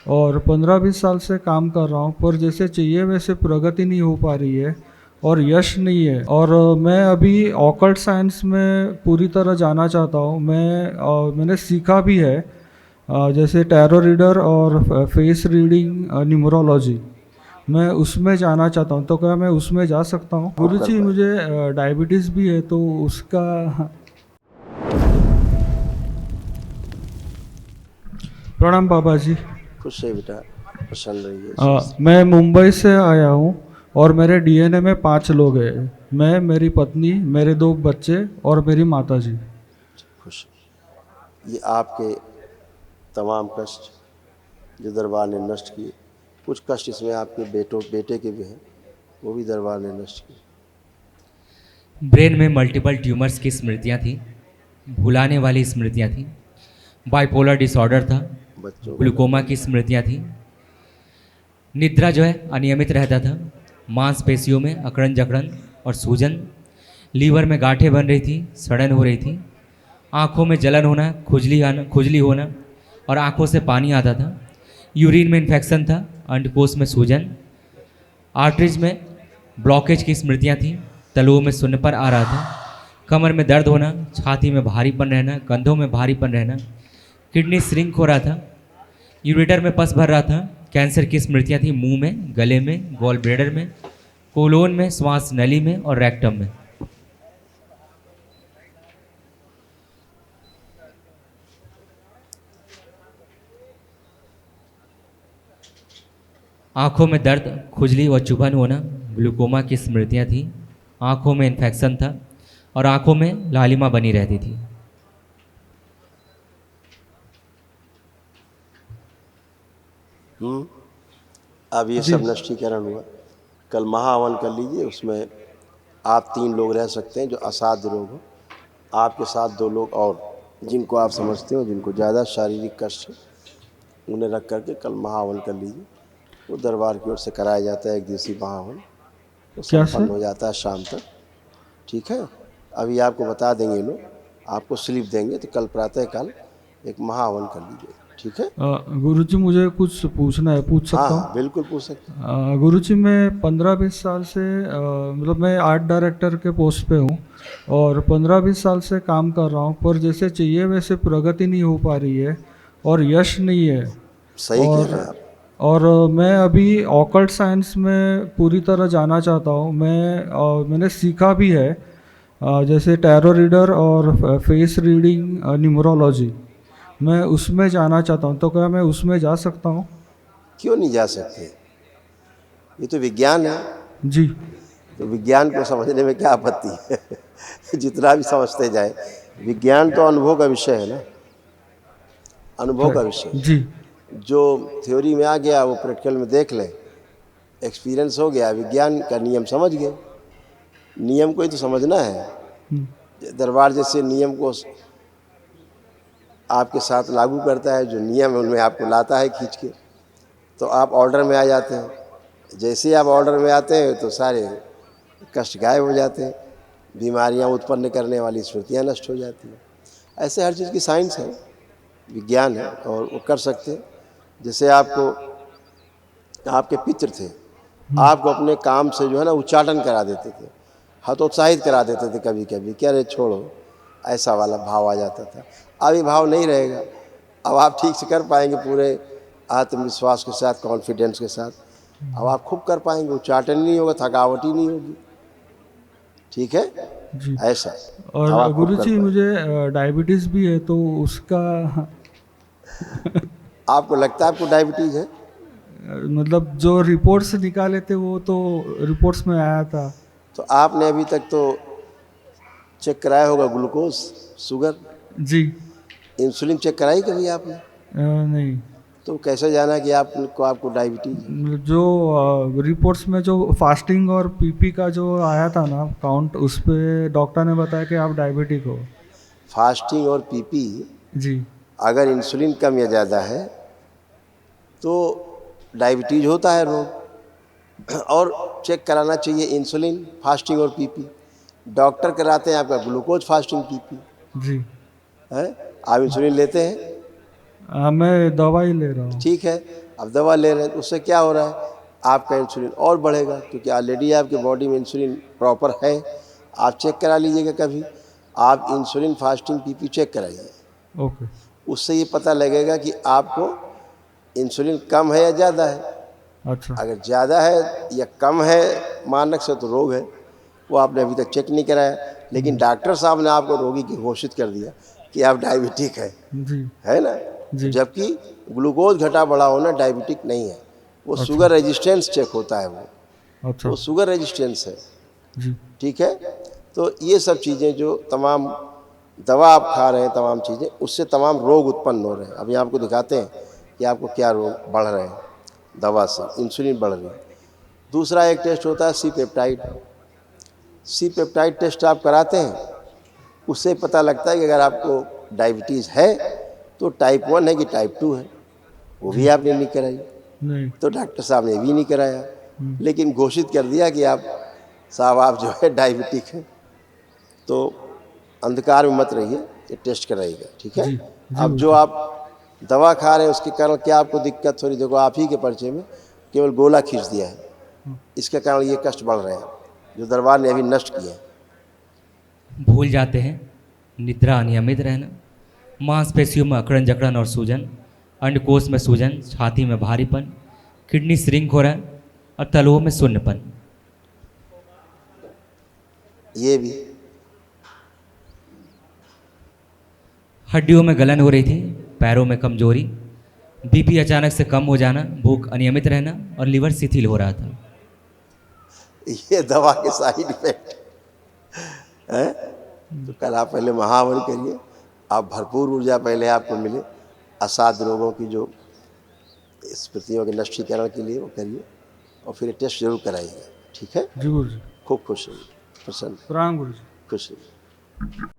और 15-20 साल से काम कर रहा हूँ, पर जैसे चाहिए वैसे प्रगति नहीं हो पा रही है और यश नहीं है। और मैं अभी ऑकल्ट साइंस में पूरी तरह जाना चाहता हूँ। मैंने सीखा भी है, जैसे टैरो रीडर और फेस रीडिंग, न्यूमरोलॉजी। मैं उसमें जाना चाहता हूँ, तो क्या मैं उसमें जा सकता हूँ? आप कर गुरुजी, पाए। मुझे डायबिटीज़ भी है, तो उसका। प्रणाम बाबा जी। खुश है बेटा, प्रसन्न रहिए, स्वस्थ मैं मुंबई से आया हूँ और मेरे डीएनए में 5 लोग हैं। मैं, मेरी पत्नी, मेरे 2 बच्चे और मेरी माता जी। रहिए, खुश। ये आपके तमाम कष्ट जो दरबार ने नष्ट किए, कुछ कष्ट इसमें आपके बेटे के भी हैं, वो भी दरबार ने नष्ट किए। ब्रेन में मल्टीपल ट्यूमर्स की स्मृतियाँ थी, भुलाने वाली स्मृतियाँ थी, बाइपोलर डिसऑर्डर था, बच्चों का ग्लूकोमा की स्मृतियाँ थी, निद्रा जो है अनियमित रहता था, मांसपेशियों में अकड़न जकड़न और सूजन, लीवर में गांठें बन रही थी, सड़न हो रही थी, आँखों में जलन होना, खुजली होना और आँखों से पानी आता था, यूरिन में इन्फेक्शन था, अंडकोश में सूजन, आर्टरीज में ब्लॉकेज की स्मृतियाँ थीं, तलुओं में सुन्नपन आ रहा था, कमर में दर्द होना, छाती में भारीपन रहना, कंधों में भारीपन रहना, किडनी श्रिंक हो रहा था, यूरेटर में पस भर रहा था, कैंसर की स्मृतियाँ थी मुंह में, गले में, गॉल ब्लैडर में, कोलोन में, श्वास नली में और रेक्टम में। आँखों में दर्द, खुजली व चुभन होना, ग्लूकोमा की स्मृतियाँ थी, आँखों में इन्फेक्शन था और आँखों में लालिमा बनी रहती थी। अब ये जी। सब नष्टीकरण हुआ। कल महाहवन कर लीजिए, उसमें आप 3 लोग रह सकते हैं जो असाध्य रोग हो। आपके साथ 2 लोग और जिनको आप समझते हो, जिनको ज़्यादा शारीरिक कष्ट है, उन्हें रख करके कल महाहवन कर लीजिए। वो दरबार की ओर से कराया जाता है, एक दिवसीय महाहवन, वो क्या संपन्न सर? हो जाता है शाम तक। ठीक है, अभी आपको बता देंगे लोग, आपको स्लिप देंगे, तो कल प्रातः काल एक महाहवन कर लीजिए। ठीक है। गुरुजी, मुझे कुछ पूछना है, पूछ हाँ सकता हाँ, हूँ? बिल्कुल पूछ सकते हैं। गुरुजी, मैं 15-20 साल से, मतलब मैं आर्ट डायरेक्टर के पोस्ट पे हूँ और 15-20 साल से काम कर रहा हूँ, पर जैसे चाहिए वैसे प्रगति नहीं हो पा रही है और यश नहीं है। सही कह रहे और हैं आप। मैं अभी ऑकल्ट साइंस में पूरी तरह जाना चाहता हूँ। मैंने सीखा भी है, जैसे टैरो रीडर और फेस रीडिंग, न्यूमरोलॉजी। मैं उसमें जाना चाहता हूँ, तो क्या मैं उसमें जा सकता हूँ? क्यों नहीं जा सकते? ये तो विज्ञान है, जी। तो विज्ञान को समझने में क्या आपत्ति है? जितना भी समझते जाए, विज्ञान तो अनुभव का विषय है ना, अनुभव का विषय है। जी। जो थ्योरी में आ गया वो प्रैक्टिकल में देख लें, एक्सपीरियंस हो गया, विज्ञान का नियम समझ गए। नियम को ही तो समझना है। दरबार जैसे नियम को आपके साथ लागू करता है, जो नियम है उनमें आपको लाता है खींच के, तो आप ऑर्डर में आ जाते हैं। जैसे ही आप ऑर्डर में आते हैं तो सारे कष्ट गायब हो जाते हैं, बीमारियां उत्पन्न करने वाली स्मृतियां नष्ट हो जाती हैं। ऐसे हर चीज़ की साइंस है, विज्ञान है, और वो कर सकते हैं। जैसे आपको, आपके पितृ थे, आपको अपने काम से जो है ना उच्चाटन करा देते थे, हतोत्साहित करा देते थे कभी कभी, क्या रे छोड़ो, ऐसा वाला भाव आ जाता था। अब ये भाव नहीं रहेगा। अब आप ठीक से कर पाएंगे, पूरे आत्मविश्वास के साथ, कॉन्फिडेंस के साथ। अब आप खूब कर पाएंगे, उच्चाटन नहीं होगा, थकावट ही नहीं होगी। ठीक है, जी। ऐसा अब और आप खूब कर गुरुजी, पाएंगे। मुझे डायबिटीज़ भी है, तो उसका आपको लगता है आपको डायबिटीज़ है? मतलब जो रिपोर्ट्स निकाले थे वो तो रिपोर्ट्स में आया था। तो आपने अभी तक तो चेक कराया होगा, ग्लूकोज, शुगर, जी। इंसुलिन चेक कराई कभी आपने? नहीं। तो कैसे जाना कि आपको डायबिटीज़ है? मतलब जो रिपोर्ट्स में जो फास्टिंग और पीपी का जो आया था ना काउंट, उस पे डॉक्टर ने बताया कि आप डायबिटिक हो। फास्टिंग और पीपी, जी। अगर इंसुलिन कम या ज़्यादा है तो डायबिटीज़ होता है रोग। और चेक कराना चाहिए इंसुलिन, फास्टिंग और पीपी। डॉक्टर कराते हैं आपका ग्लूकोज, फास्टिंग, पीपी जी। है। आप इंसुलिन लेते हैं? मैं दवाई ले रहा हूँ। ठीक है, अब दवा ले रहे हैं तो उससे क्या हो रहा है, आपका इंसुलिन और बढ़ेगा, क्योंकि ऑलरेडी आपकी बॉडी में इंसुलिन प्रॉपर है। आप चेक करा लीजिएगा कभी, आप इंसुलिन फास्टिंग पीपी चेक कराइए, ओके। उससे ये पता लगेगा कि आपको इंसुलिन कम है या ज़्यादा है। अच्छा। अगर ज़्यादा है या कम है मानक से तो रोग है, वो आपने अभी तक चेक नहीं कराया, लेकिन डॉक्टर साहब ने आपको रोगी की घोषित कर दिया कि आप डायबिटिक जी। है ना। जी। जबकि ग्लूकोज घटा बढ़ा होना डायबिटिक नहीं है, वो शुगर रेजिस्टेंस चेक होता है, अच्छा। वो शुगर रेजिस्टेंस है। जी। ठीक है, तो ये सब चीज़ें जो तमाम दवा आप खा रहे हैं, तमाम चीज़ें, उससे तमाम रोग उत्पन्न हो रहे हैं। अभी आपको दिखाते हैं कि आपको क्या रोग बढ़ रहे हैं दवा से, इंसुलिन बढ़ रही है। दूसरा एक टेस्ट होता है C peptide. C peptide test आप कराते हैं, उससे पता लगता है कि अगर आपको डायबिटीज़ है तो टाइप 1 है कि टाइप 2 है। वो भी आपने नहीं कराई, नहीं। तो डॉक्टर साहब ने भी नहीं कराया, लेकिन घोषित कर दिया कि आप साहब आप जो है डायबिटिक हैं। तो अंधकार में मत रहिए, ये टेस्ट कराइएगा, ठीक है। जी। अब जो आप दवा खा रहे हैं उसके कारण क्या आपको दिक्कत हो रही, देखो आप ही के पर्चे में केवल गोला खींच दिया है, इसके कारण ये कष्ट बढ़ रहे हैं जो दरबार ने अभी नष्ट किया है। भूल जाते हैं, निद्रा अनियमित रहना, मांसपेशियों में अकड़न जकड़न और सूजन, अंडकोश में सूजन, छाती में भारीपन, किडनी श्रिंक हो रहा है और तलुओं में शून्यपन। ये भी हड्डियों में गलन हो रही थी, पैरों में कमजोरी, बीपी अचानक से कम हो जाना, भूख अनियमित रहना और लीवर शिथिल हो रहा था। ये दवा के साइड इफेक्ट है। तो कल आप पहले महावरी करिए, आप भरपूर ऊर्जा पहले आपको मिले, असाध्य रोगों की जो स्मृतियों के नष्टीकरण के लिए वो करिए, और फिर टेस्ट जरूर कराइएगा, ठीक है। जी गुरु जी। खूब खुश रहिए, प्रसन्न, प्रणाम गुरु जी। खुश रहिए।